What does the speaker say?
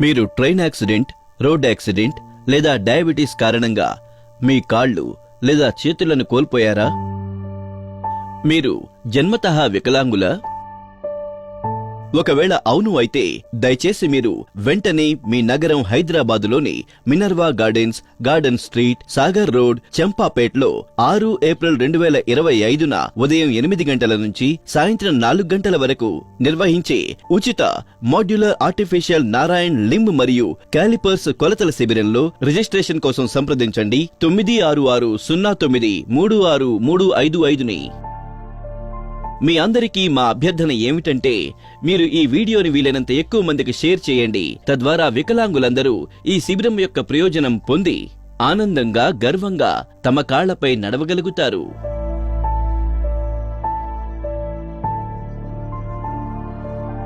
మీరు train accident, road accident లేదా diabetes కారణంగా మీ కాళ్ళు లేదా చేతులను కోల్పోయారా? మీరు జన్మతః వికలాంగులా? ఒకవేళ అవును అయితే దయచేసి మీరు వెంటనే మీ నగరం హైదరాబాదులోని Minerva gardens, garden street, Sagar road, చంపాపేట్లో 6 ఏప్రిల్ 2025న ఉదయం 8 గంటల నుంచి సాయంత్రం 4 గంటల వరకు నిర్వహించే ఉచిత మాడ్యులర్ ఆర్టిఫిషియల్ నారాయణ్ లింబ్ మరియు క్యాలిపర్స్ కొలతల శిబిరంలో రిజిస్ట్రేషన్ కోసం సంప్రదించండి 966093635ని. మీ అందరికీ మా అభ్యర్థన ఏమిటంటే మీరు ఈ వీడియోని వీలైనంత ఎక్కువ మందికి షేర్ చేయండి. తద్వారా వికలాంగులందరూ ఈ శిబిరం యొక్క ప్రయోజనం పొంది ఆనందంగా, గర్వంగా తమ కాళ్లపై నడవగలుగుతారు.